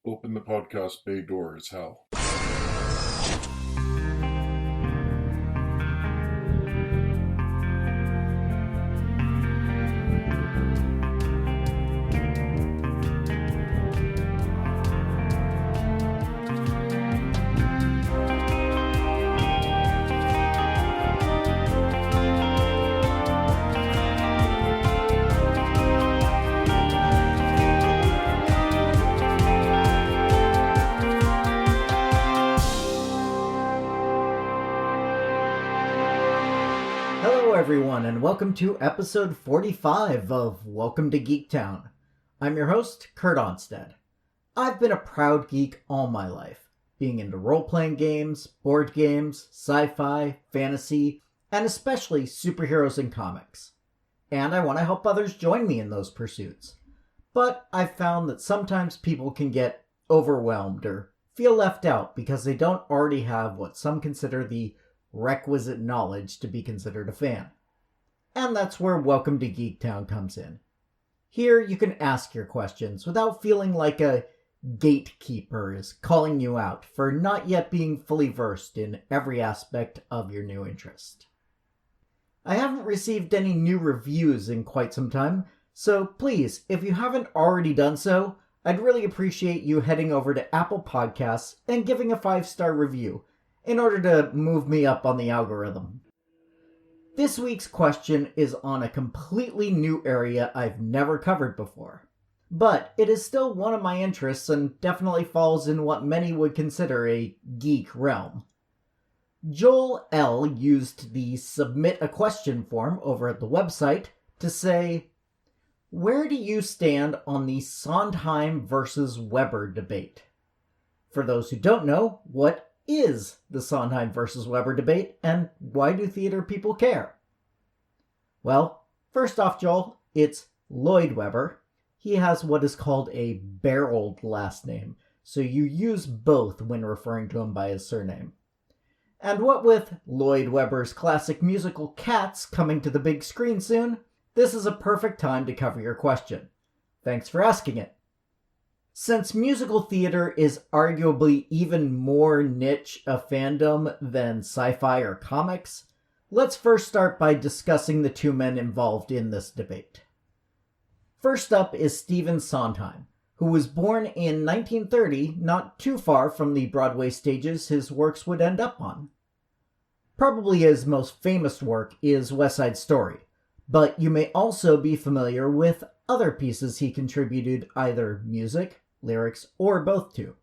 Open the podcast bay door as hell. Everyone, and welcome to episode 45 of Welcome to Geektown. I'm your host, Kurt Onstead. I've been a proud geek all my life, being into role-playing games, board games, sci-fi, fantasy, and especially superheroes and comics. And I want to help others join me in those pursuits. But I've found that sometimes people can get overwhelmed or feel left out because they don't already have what some consider the requisite knowledge to be considered a fan. And that's where Welcome to Geektown comes in. Here you can ask your questions without feeling like a gatekeeper is calling you out for not yet being fully versed in every aspect of your new interest. I haven't received any new reviews in quite some time, so please, if you haven't already done so, I'd really appreciate you heading over to Apple Podcasts and giving a 5-star review in order to move me up on the algorithm. This week's question is on a completely new area I've never covered before, but it is still one of my interests and definitely falls in what many would consider a geek realm. Joel L. used the Submit a Question form over at the website to say, "Where do you stand on the Sondheim versus Webber debate?" For those who don't know, what is the Sondheim versus Webber debate, and why do theater people care? Well, first off, Joel, it's Lloyd Webber. He has what is called a barreled last name, so you use both when referring to him by his surname. And what with Lloyd Webber's classic musical Cats coming to the big screen soon, this is a perfect time to cover your question. Thanks for asking it. Since musical theater is arguably even more niche a fandom than sci-fi or comics, let's first start by discussing the two men involved in this debate. First up is Stephen Sondheim, who was born in 1930, not too far from the Broadway stages his works would end up on. Probably his most famous work is West Side Story, but you may also be familiar with other pieces he contributed either music, lyrics, or both to.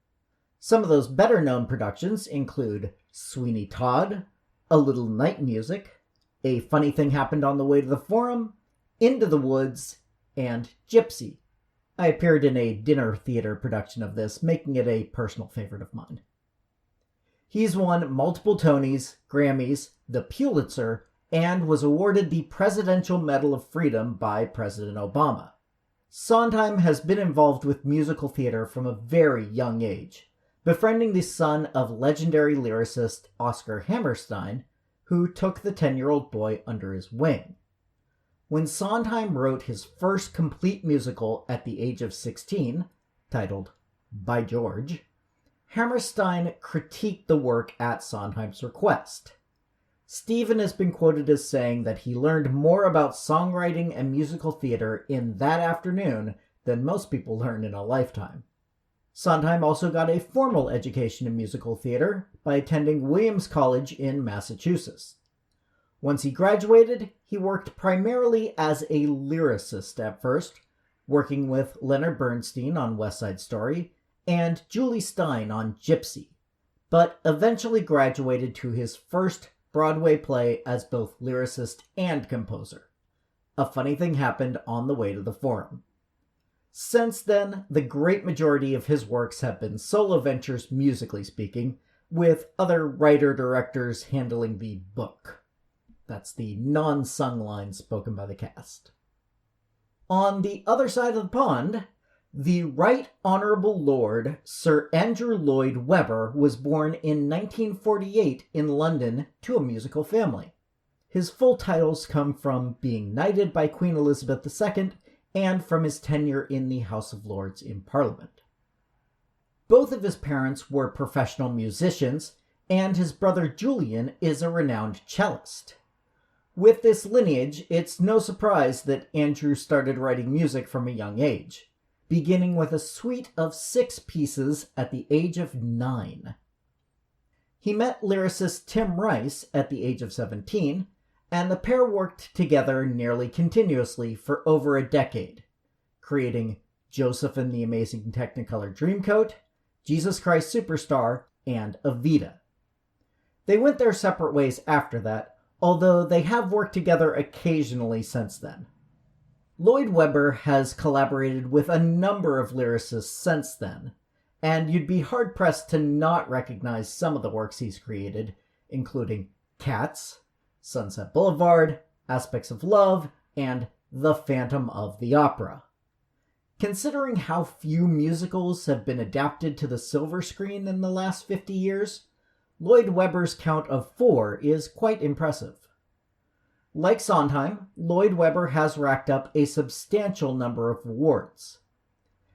Some of those better-known productions include Sweeney Todd, A Little Night Music, A Funny Thing Happened on the Way to the Forum, Into the Woods, and Gypsy. I appeared in a dinner theater production of this, making it a personal favorite of mine. He's won multiple Tonys, Grammys, the Pulitzer, and was awarded the Presidential Medal of Freedom by President Obama. Sondheim has been involved with musical theater from a very young age, befriending the son of legendary lyricist Oscar Hammerstein, who took the 10-year-old boy under his wing. When Sondheim wrote his first complete musical at the age of 16, titled By George, Hammerstein critiqued the work at Sondheim's request. Stephen has been quoted as saying that he learned more about songwriting and musical theater in that afternoon than most people learn in a lifetime. Sondheim also got a formal education in musical theater by attending Williams College in Massachusetts. Once he graduated, he worked primarily as a lyricist at first, working with Leonard Bernstein on West Side Story and Julie Stein on Gypsy, but eventually graduated to his first Broadway play as both lyricist and composer. A Funny Thing Happened on the Way to the Forum. Since then, the great majority of his works have been solo ventures musically speaking, with other writer-directors handling the book. That's the non-sung line spoken by the cast. On the other side of the pond, the Right Honourable Lord Sir Andrew Lloyd Webber was born in 1948 in London to a musical family. His full titles come from being knighted by Queen Elizabeth II and from his tenure in the House of Lords in Parliament. Both of his parents were professional musicians, and his brother Julian is a renowned cellist. With this lineage, it's no surprise that Andrew started writing music from a young age, beginning with a suite of 6 pieces at the age of 9. He met lyricist Tim Rice at the age of 17, and the pair worked together nearly continuously for over a decade, creating Joseph and the Amazing Technicolor Dreamcoat, Jesus Christ Superstar, and Evita. They went their separate ways after that, although they have worked together occasionally since then. Lloyd Webber has collaborated with a number of lyricists since then, and you'd be hard-pressed to not recognize some of the works he's created, including Cats, Sunset Boulevard, Aspects of Love, and The Phantom of the Opera. Considering how few musicals have been adapted to the silver screen in the last 50 years, Lloyd Webber's count of 4 is quite impressive. Like Sondheim, Lloyd Webber has racked up a substantial number of awards.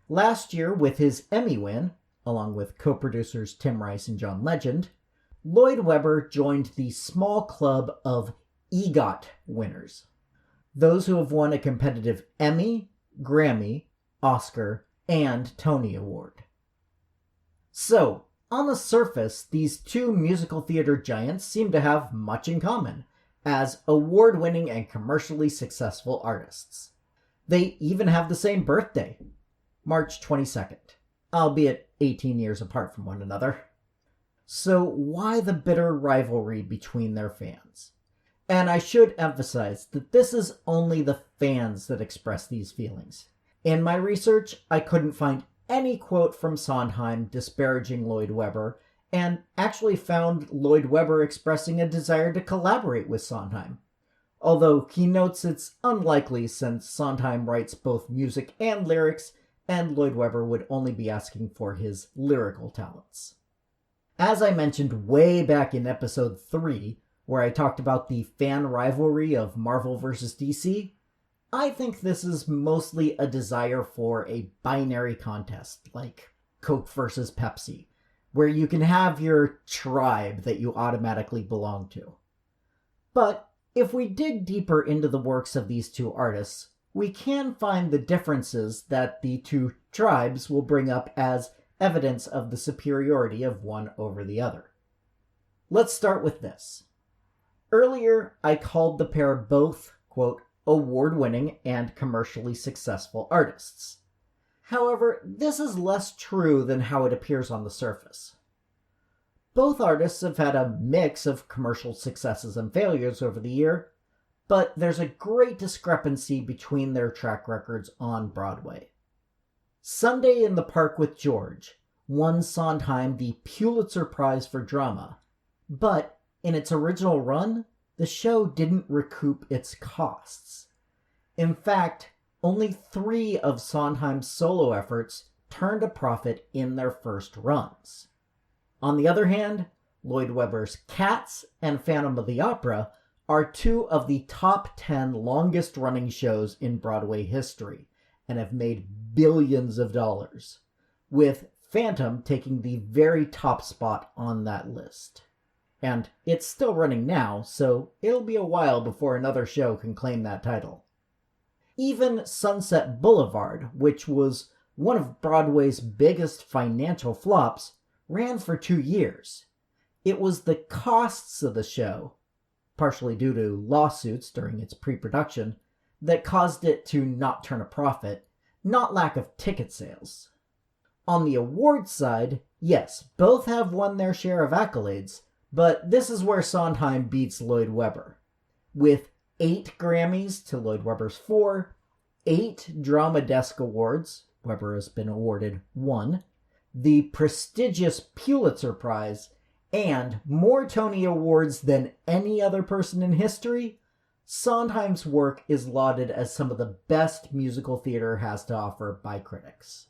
Last year, with his Emmy win, along with co-producers Tim Rice and John Legend, Lloyd Webber joined the small club of EGOT winners, those who have won a competitive Emmy, Grammy, Oscar, and Tony Award. So, on the surface, these two musical theater giants seem to have much in common as award-winning and commercially successful artists. They even have the same birthday, March 22nd, albeit 18 years apart from one another. So why the bitter rivalry between their fans? And I should emphasize that this is only the fans that express these feelings. In my research, I couldn't find any quote from Sondheim disparaging Lloyd Webber, and actually found Lloyd Webber expressing a desire to collaborate with Sondheim, although he notes it's unlikely since Sondheim writes both music and lyrics, and Lloyd Webber would only be asking for his lyrical talents. As I mentioned way back in episode 3, where I talked about the fan rivalry of Marvel vs. DC, I think this is mostly a desire for a binary contest, like Coke versus Pepsi, where you can have your tribe that you automatically belong to. But if we dig deeper into the works of these two artists, we can find the differences that the two tribes will bring up as evidence of the superiority of one over the other. Let's start with this. Earlier, I called the pair both, quote, award-winning and commercially successful artists. However, this is less true than how it appears on the surface. Both artists have had a mix of commercial successes and failures over the year, but there's a great discrepancy between their track records on Broadway. Sunday in the Park with George won Sondheim the Pulitzer Prize for Drama, but in its original run, the show didn't recoup its costs. In fact, only 3 of Sondheim's solo efforts turned a profit in their first runs. On the other hand, Lloyd Webber's Cats and Phantom of the Opera are 2 of the top 10 longest-running shows in Broadway history and have made billions of dollars, with Phantom taking the very top spot on that list. And it's still running now, so it'll be a while before another show can claim that title. Even Sunset Boulevard, which was one of Broadway's biggest financial flops, ran for 2 years. It was the costs of the show, partially due to lawsuits during its pre-production, that caused it to not turn a profit, not lack of ticket sales. On the awards side, yes, both have won their share of accolades, but this is where Sondheim beats Lloyd Webber. With 8 Grammys to Lloyd Webber's 4, 8 Drama Desk Awards, Webber has been awarded 1, the prestigious Pulitzer Prize, and more Tony Awards than any other person in history, Sondheim's work is lauded as some of the best musical theater has to offer by critics.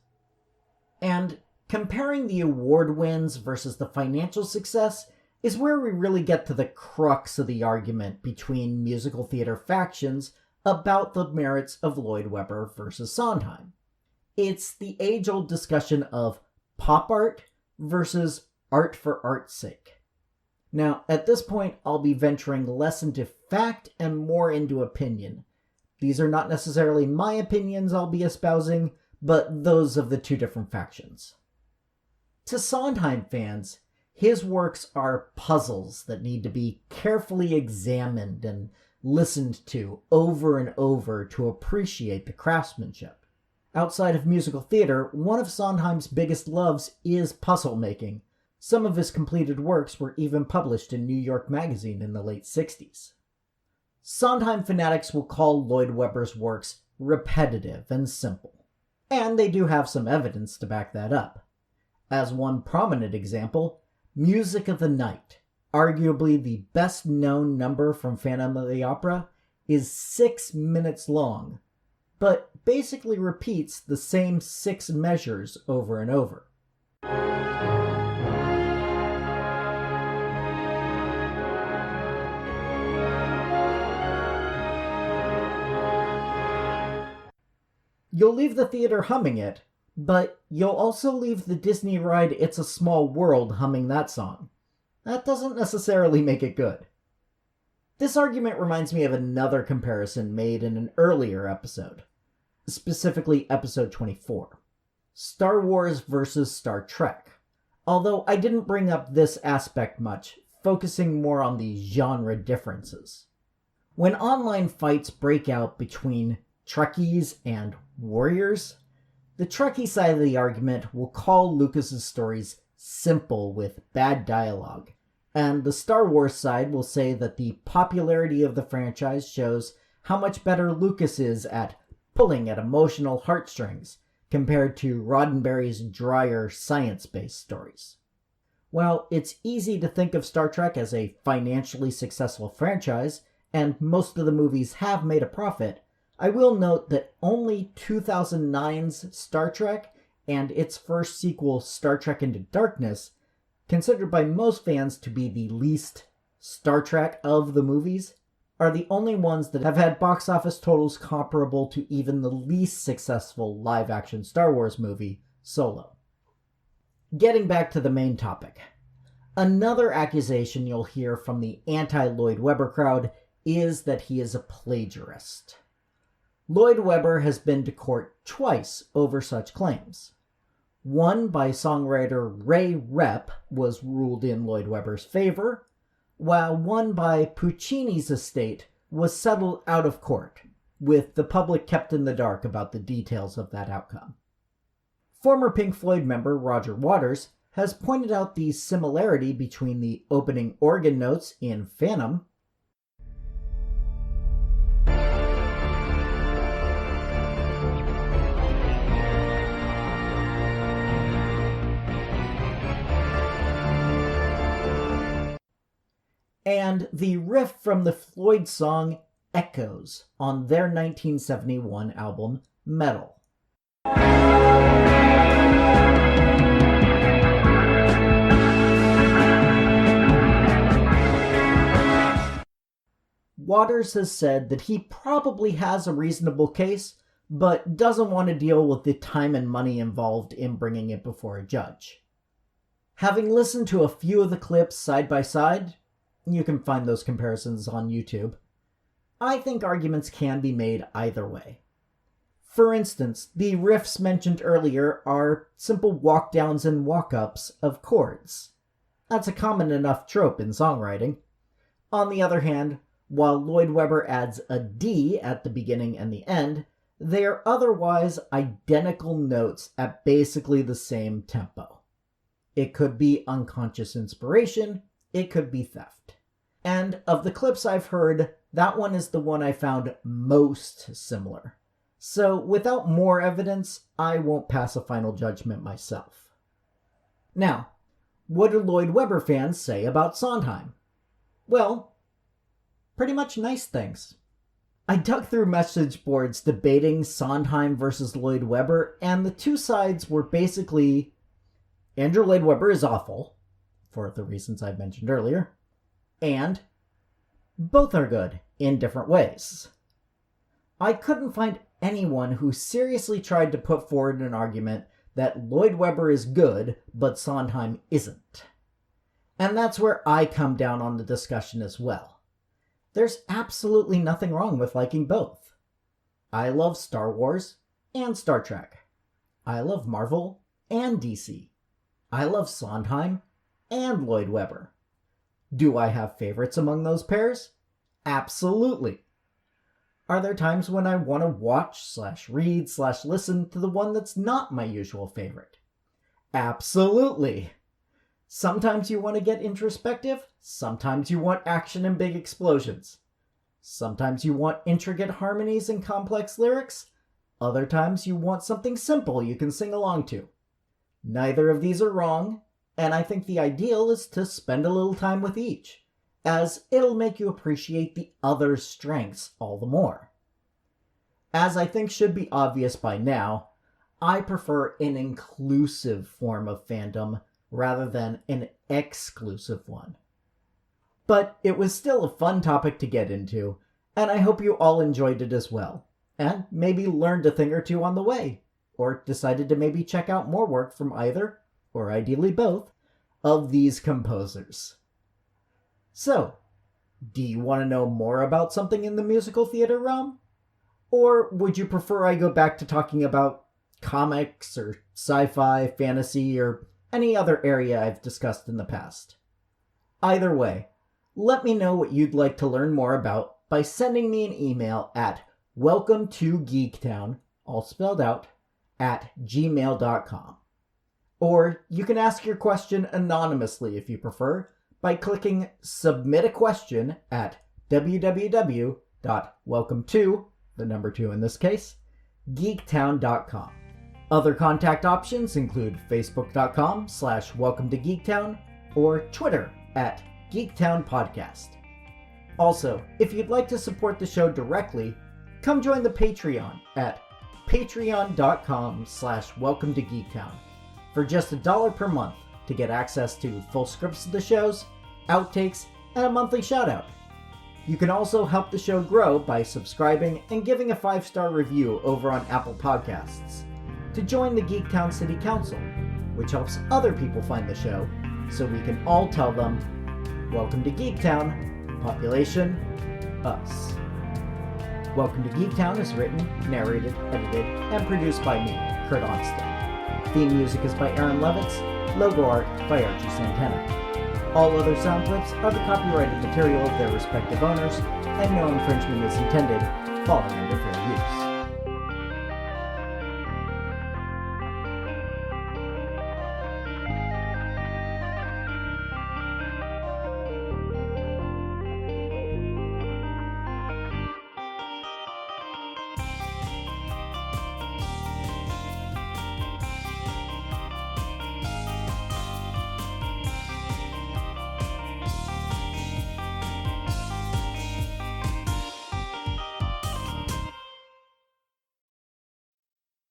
And comparing the award wins versus the financial success is where we really get to the crux of the argument between musical theater factions about the merits of Lloyd Webber versus Sondheim. It's the age-old discussion of pop art versus art for art's sake. Now, at this point, I'll be venturing less into fact and more into opinion. These are not necessarily my opinions I'll be espousing, but those of the two different factions. To Sondheim fans, his works are puzzles that need to be carefully examined and listened to over and over to appreciate the craftsmanship. Outside of musical theater, one of Sondheim's biggest loves is puzzle making. Some of his completed works were even published in New York Magazine in the late 60s. Sondheim fanatics will call Lloyd Webber's works repetitive and simple, and they do have some evidence to back that up. As one prominent example, Music of the Night, arguably the best-known number from Phantom of the Opera, is 6 minutes long, but basically repeats the same 6 measures over and over. You'll leave the theater humming it, but you'll also leave the Disney ride It's a Small World humming that song. That doesn't necessarily make it good. This argument reminds me of another comparison made in an earlier episode, specifically episode 24, Star Wars versus Star Trek, although I didn't bring up this aspect much, focusing more on the genre differences. When online fights break out between Trekkies and Warriors, the Trekkie side of the argument will call Lucas's stories simple with bad dialogue, and the Star Wars side will say that the popularity of the franchise shows how much better Lucas is at pulling at emotional heartstrings compared to Roddenberry's drier science-based stories. While it's easy to think of Star Trek as a financially successful franchise, and most of the movies have made a profit, I will note that only 2009's Star Trek and its first sequel, Star Trek Into Darkness, considered by most fans to be the least Star Trek of the movies, are the only ones that have had box office totals comparable to even the least successful live-action Star Wars movie, Solo. Getting back to the main topic. Another accusation you'll hear from the anti-Lloyd Webber crowd is that he is a plagiarist. Lloyd Webber has been to court twice over such claims. One by songwriter Ray Rep was ruled in Lloyd Webber's favor, while one by Puccini's estate was settled out of court, with the public kept in the dark about the details of that outcome. Former Pink Floyd member Roger Waters has pointed out the similarity between the opening organ notes in Phantom and the riff from the Floyd song Echoes on their 1971 album Metal. Waters has said that he probably has a reasonable case, but doesn't want to deal with the time and money involved in bringing it before a judge. Having listened to a few of the clips side by side, you can find those comparisons on YouTube, I think arguments can be made either way. For instance, the riffs mentioned earlier are simple walk-downs and walk-ups of chords. That's a common enough trope in songwriting. On the other hand, while Lloyd Webber adds a D at the beginning and the end, they are otherwise identical notes at basically the same tempo. It could be unconscious inspiration, it could be theft. And of the clips I've heard, that one is the one I found most similar. So without more evidence, I won't pass a final judgment myself. Now, what do Lloyd Webber fans say about Sondheim? Well, pretty much nice things. I dug through message boards debating Sondheim versus Lloyd Webber, and the two sides were basically, Andrew Lloyd Webber is awful, for the reasons I mentioned earlier, and both are good in different ways. I couldn't find anyone who seriously tried to put forward an argument that Lloyd Webber is good, but Sondheim isn't. And that's where I come down on the discussion as well. There's absolutely nothing wrong with liking both. I love Star Wars and Star Trek. I love Marvel and DC. I love Sondheim and Lloyd Webber. Do I have favorites among those pairs? Absolutely. Are there times when I want to watch/read/listen to the one that's not my usual favorite? Absolutely. Sometimes you want to get introspective, sometimes you want action and big explosions. Sometimes you want intricate harmonies and complex lyrics, other times you want something simple you can sing along to. Neither of these are wrong, and I think the ideal is to spend a little time with each, as it'll make you appreciate the other's strengths all the more. As I think should be obvious by now, I prefer an inclusive form of fandom rather than an exclusive one. But it was still a fun topic to get into, and I hope you all enjoyed it as well, and maybe learned a thing or two on the way, or decided to maybe check out more work from either, or ideally both, of these composers. So, do you want to know more about something in the musical theater realm? Or would you prefer I go back to talking about comics, or sci-fi, fantasy, or any other area I've discussed in the past? Either way, let me know what you'd like to learn more about by sending me an email at welcometogeektown, all spelled out, @gmail.com. Or you can ask your question anonymously if you prefer by clicking Submit a Question at www.welcome2, the number 2 in this case, geektown.com. Other contact options include facebook.com/welcometogeektown or Twitter @geektownpodcast. Also, if you'd like to support the show directly, come join the Patreon at patreon.com/welcometogeektown for just $1 per month to get access to full scripts of the shows, outtakes, and a monthly shoutout. You can also help the show grow by subscribing and giving a 5-star review over on Apple Podcasts to join the Geektown City Council, which helps other people find the show so we can all tell them, "Welcome to Geektown, population, us." Welcome to Geektown is written, narrated, edited, and produced by me, Kurt Onstead. Theme music is by Aaron Levitz, logo art by Archie Santana. All other sound clips are the copyrighted material of their respective owners, and no infringement is intended, falling under fair use.